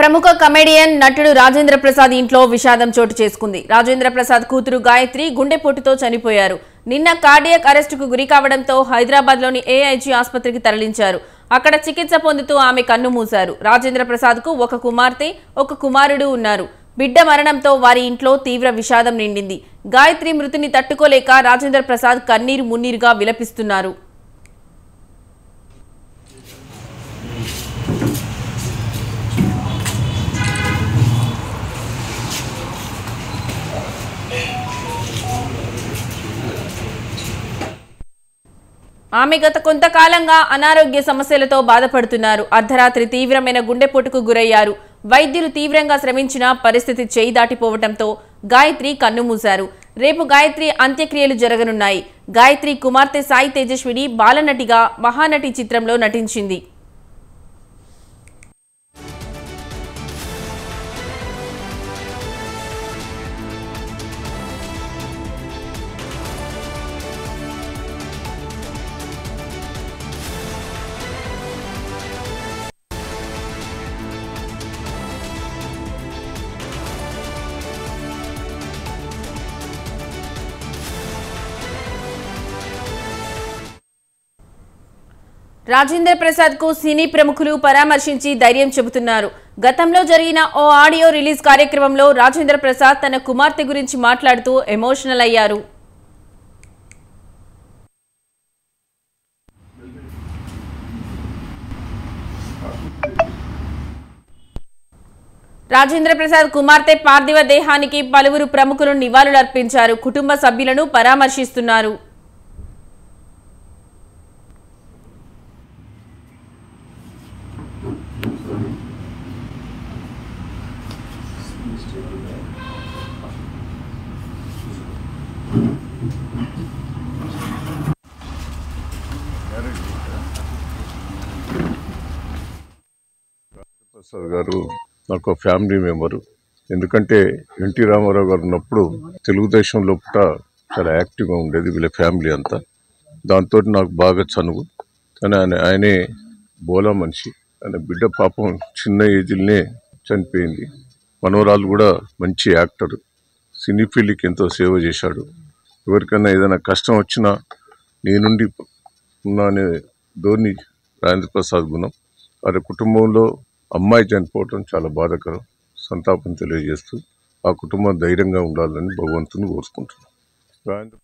ప్రముఖ కమెడియన్ నటుడు రాజేంద్ర ప్రసాద్ ఇంట్లో విషాదం చోటు చేసుకుంది. రాజేంద్ర ప్రసాద్ కూతురు గాయత్రి గుండెపోటుతో చనిపోయారు. నిన్న కార్డియాక్ అరెస్టుకు గురి కావడంతో హైదరాబాద్లోని ఏఐజీ ఆసుపత్రికి తరలించారు. అక్కడ చికిత్స పొందుతూ ఆమె కన్నుమూశారు. రాజేంద్ర ప్రసాద్కు ఒక కుమార్తె, ఒక కుమారుడు ఉన్నారు. బిడ్డ మరణంతో వారి ఇంట్లో తీవ్ర విషాదం నిండింది. గాయత్రి మృతిని తట్టుకోలేక రాజేంద్ర ప్రసాద్ కన్నీరు మున్నీరుగా విలపిస్తున్నారు. ఆమె గత కొంతకాలంగా అనారోగ్య సమస్యలతో బాధపడుతున్నారు. అర్ధరాత్రి తీవ్రమైన గుండెపోటుకు గురయ్యారు. వైద్యులు తీవ్రంగా శ్రమించినా పరిస్థితి చేయి దాటిపోవడంతో గాయత్రి కన్నుమూశారు. రేపు గాయత్రి అంత్యక్రియలు జరగనున్నాయి. గాయత్రి కుమార్తె సాయి తేజస్విని బాలనటిగా మహానటి చిత్రంలో నటించింది. రాజేంద్ర ప్రసాద్ కు సినీ ప్రముఖులు పరామర్శించి ధైర్యం చెబుతున్నారు. గతంలో జరిగిన ఓ ఆడియో రిలీజ్ కార్యక్రమంలో రాజేంద్ర ప్రసాద్ తన కుమార్తె గురించి మాట్లాడుతూ ఎమోషనల్ అయ్యారు. రాజేంద్ర ప్రసాద్ కుమార్తె పార్థివ దేహానికి పలువురు ప్రముఖులు నివాళులర్పించారు. కుటుంబ సభ్యులను పరామర్శిస్తున్నారు. ప్రసాద్ గారు నాకు ఫ్యామిలీ మెంబరు. ఎందుకంటే ఎన్టీ రామారావు గారు ఉన్నప్పుడు తెలుగుదేశం లోపల చాలా యాక్టివ్గా ఉండేది వీళ్ళ ఫ్యామిలీ అంతా. దాంతో నాకు బాగా చనువు. కానీ ఆయనే బోలా మనిషి. ఆయన బిడ్డ పాపం చిన్న ఏజ్లోనే చనిపోయింది. మనవరాలు కూడా మంచి యాక్టర్. సినీ ఫీల్డ్కి ఎంతో సేవ చేశాడు. ఎవరికైనా ఏదైనా కష్టం వచ్చినా నేనుండి ఉన్నా అనే ధోరణి రాజేంద్ర ప్రసాద్ గుణం. వారి కుటుంబంలో అమ్మాయి చనిపోవటం చాలా బాధాకరం. సంతాపం తెలియజేస్తూ ఆ కుటుంబం ధైర్యంగా ఉండాలని భగవంతుని కోరుకుంటున్నాను.